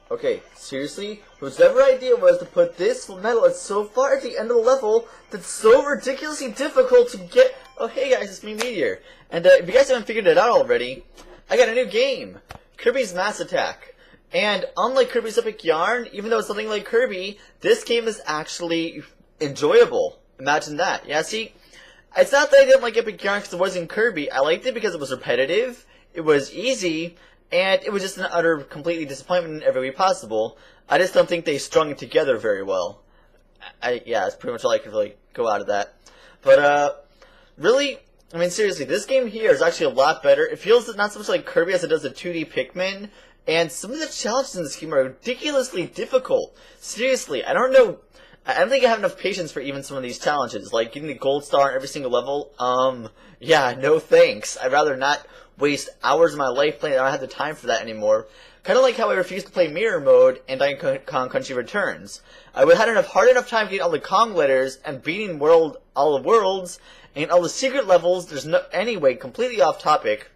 Okay, seriously? Whoever idea was to put this medal at so far at the end of the level that's so ridiculously difficult to get. Oh, hey guys, it's me, Meteor. And if you guys haven't figured it out already, I got a new game, Kirby's Mass Attack. And unlike Kirby's Epic Yarn, even though it's something like Kirby, this game is actually enjoyable. Imagine that. Yeah, see, it's not that I didn't like Epic Yarn because it wasn't Kirby. I liked it because it was repetitive, it was easy, and it was just an utter, completely disappointment in every way possible. I just don't think they strung it together very well. Yeah, that's pretty much all I could really go out of that. But, really, I mean, seriously, this game here is actually a lot better. It feels not so much like Kirby as it does a 2D Pikmin, and some of the challenges in this game are ridiculously difficult. Seriously, I don't know. I don't think I have enough patience for even some of these challenges, like getting the gold star on every single level. Yeah, no thanks. I'd rather not waste hours of my life playing. I don't have the time for that anymore. Kind of like how I refused to play Mirror Mode and Donkey Kong Country Returns. I would have had hard enough time getting all the Kong letters and beating all the worlds and all the secret levels. There's no anyway, completely off topic.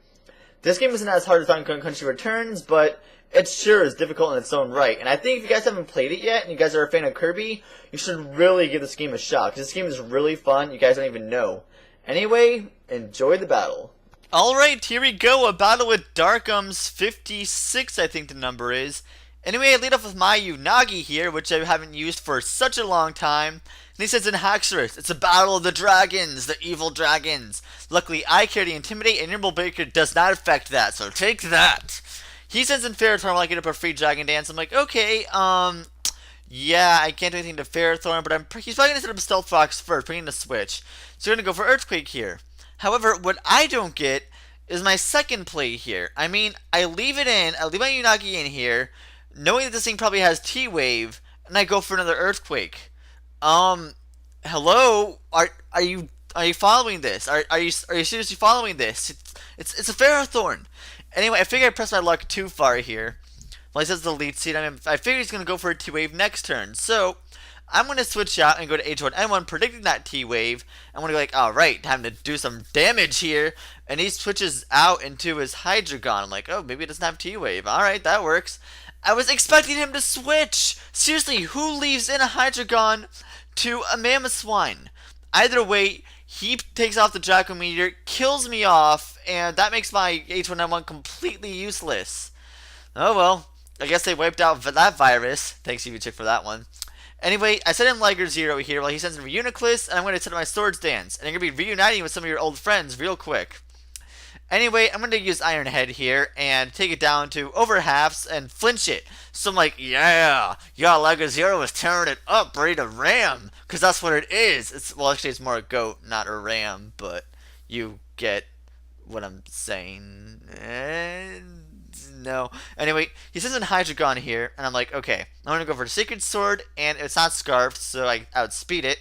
This game isn't as hard as Donkey Kong Country Returns, but it sure is difficult in its own right. And I think if you guys haven't played it yet and you guys are a fan of Kirby, you should really give this game a shot. Because this game is really fun. You guys don't even know. Anyway, enjoy the battle. Alright, here we go. A battle with Darkams56, I think the number is. Anyway, I lead off with my Unagi here, which I haven't used for such a long time. And he says in Haxorus, it's a battle of the dragons, the evil dragons. Luckily, I carry Intimidate, and Nimble Breaker does not affect that, so take that. He sends in Ferrothorn while I get up a free Dragon Dance. I'm like, okay, yeah, I can't do anything to Ferrothorn, but he's probably going to set up a Stealth Fox first, bringing the switch. So we're going to go for Earthquake here. However, what I don't get is my second play here. I mean, I leave it in, I leave my Unagi in here, knowing that this thing probably has T-Wave, and I go for another Earthquake. Hello? Are you following this? Are you seriously following this? It's a Ferrothorn. Anyway, I figure I pressed my luck too far here. Well, he says the lead seed. I figure he's going to go for a T-Wave next turn. So, I'm going to switch out and go to H1N1, predicting that T-Wave. I'm going to be like, alright, time to do some damage here. And he switches out into his Hydreigon. I'm like, oh, maybe it doesn't have T-Wave. Alright, that works. I was expecting him to switch. Seriously, who leaves in a Hydreigon to a Mamoswine? Either way, he takes off the Draco Meteor, kills me off, and that makes my H1N1 completely useless. Oh well, I guess they wiped out that virus. Thanks, UV-Chick, for that one. Anyway, I sent in Liger Zero here while he sends in Reuniclus, and I'm going to set up my Swords Dance. And I'm going to be reuniting with some of your old friends real quick. Anyway, I'm going to use Iron Head here and take it down to over halves and flinch it. So I'm like, yeah, Liger Zero is tearing it up, ready to ram. Because that's what it is. Well, actually, it's more a goat, not a ram, but you get what I'm saying. No. Anyway, he says in Hydreigon here, and I'm like, okay, I'm going to go for Sacred Sword, and it's not Scarfed, so I outspeed it.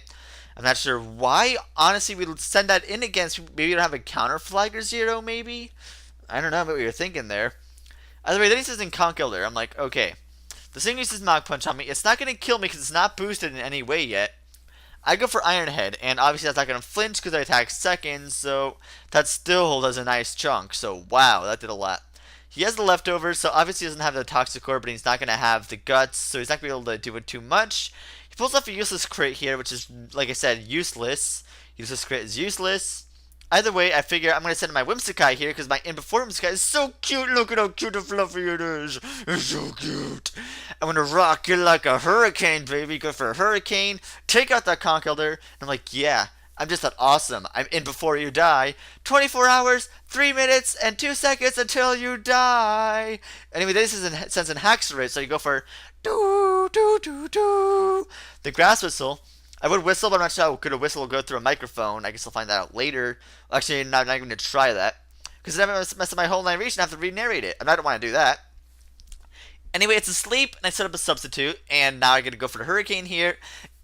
I'm not sure why, honestly, we would send that in against, maybe you don't have a counter for Liger Zero, maybe? I don't know what you're thinking there. Either way, then he says in Conkeldurr, I'm like, okay, this thing uses Mach Punch on me, it's not going to kill me because it's not boosted in any way yet. I go for Iron Head, and obviously that's not going to flinch because I attack second, so that still does a nice chunk, so wow, that did a lot. He has the leftovers, so obviously he doesn't have the Toxic Core, but he's not going to have the Guts, so he's not going to be able to do it too much. He pulls off a useless crit here, which is, like I said, useless. Useless crit is useless. Either way, I figure I'm going to send in my Whimsicott here, because my in before Whimsicott is so cute. Look at how cute and fluffy it is. It's so cute. I'm going to rock you like a hurricane, baby. Go for a hurricane. Take out that Conkeldurr. And I'm like, yeah, I'm just that awesome. I'm in before you die. 24 hours, 3 minutes, and 2 seconds until you die. Anyway, this sends in Haxorus, so you go for doo doo doo doo. The Grass Whistle. I would whistle, but I'm not sure how good a whistle will go through a microphone. I guess I'll find that out later. Actually, I'm not even going to try that. Because then I'm going to mess up my whole narration and have to re-narrate it. And I don't want to do that. Anyway, it's asleep, and I set up a substitute. And now I get to go for the Hurricane here.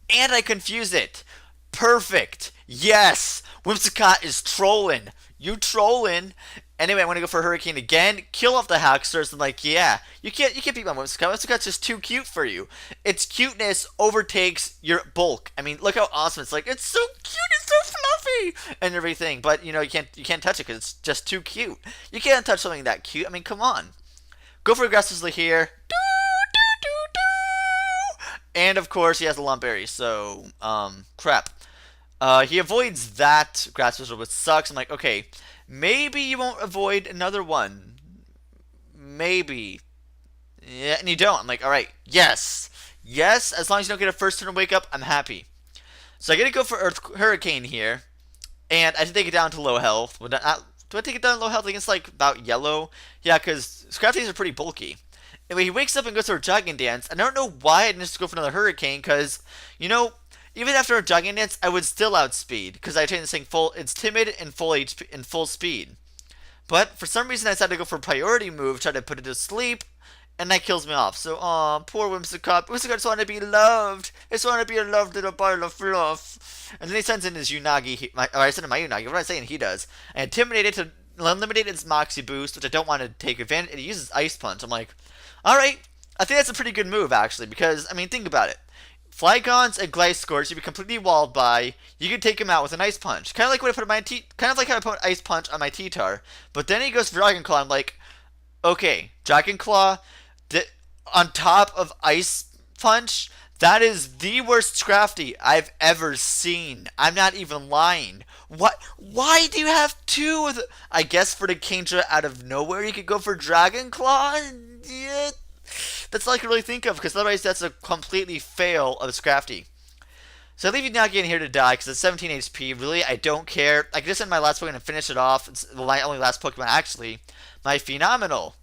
And I confuse it. Perfect. Yes. Whimsicott is trolling. You trolling. Anyway, I'm going to go for Hurricane again, kill off the Haxorus. I'm like, yeah, you can't beat my Whimsicott. Whimsicott's just too cute for you. Its cuteness overtakes your bulk. I mean, look how awesome it's like. It's so cute, it's so fluffy, and everything. But you know, you can't touch it because it's just too cute. You can't touch something that cute. I mean, come on. Go for Aggressively here. And of course, he has a lump berry, so, crap. He avoids that grass whistle, which sucks. I'm like, okay, maybe you won't avoid another one. Maybe. Yeah, and you don't. I'm like, alright, yes. Yes, as long as you don't get a first turn to wake up, I'm happy. So I get to go for Hurricane here, and I take it down to low health. Do I take it down to low health against, like, about yellow? Yeah, because Scrafties are pretty bulky. Anyway, he wakes up and goes for a jogging dance. I don't know why I didn't just go for another Hurricane, because, you know, even after a jogging dance, I would still outspeed, because I trained this thing full. It's timid and full HP and full speed. But for some reason, I decided to go for a priority move, try to put it to sleep, and that kills me off. So, aw, poor Whimsicott. Whimsicott just wanted to be loved. Just wanted to be a loved little ball of fluff. And then he sends in his Unagi. I sent in my Unagi. What am I saying? He does. And intimidated to eliminate its Moxie boost, which I don't want to take advantage. It uses Ice Punch. I'm like, alright. I think that's a pretty good move, actually, because, I mean, think about it. Flygons and Gliscor should be completely walled by. You can take him out with an Ice Punch. Kind of like what I put on my kind of like how I put Ice Punch on my T-Tar. But then he goes for Dragon Claw. I'm like, okay, Dragon Claw on top of Ice Punch. That is the worst Scrafty I've ever seen. I'm not even lying. What? Why do you have two? I guess for the Kingdra out of nowhere, you could go for Dragon Claw. Yeah. That's all I can really think of, because otherwise that's a completely fail of Scrafty. So I leave Unagi in here to die, because it's 17 HP. Really, I don't care. I can just send my last Pokemon and finish it off. It's my only last Pokemon, actually. My Phenomenal.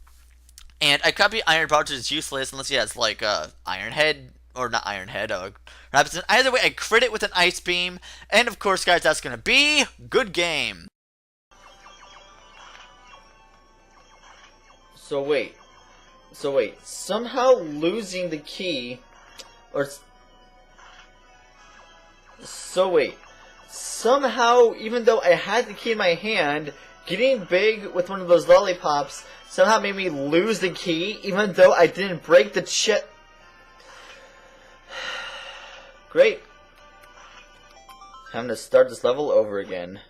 And I copy Iron Pouch is useless, unless he has, like, Iron Head, or not Iron Head, Rabbit. Either way, I crit it with an Ice Beam. And, of course, guys, that's going to be good game. So wait, somehow losing the key, or, so wait, somehow, even though I had the key in my hand, getting big with one of those lollipops somehow made me lose the key, even though I didn't break the chip. Great. Time to start this level over again.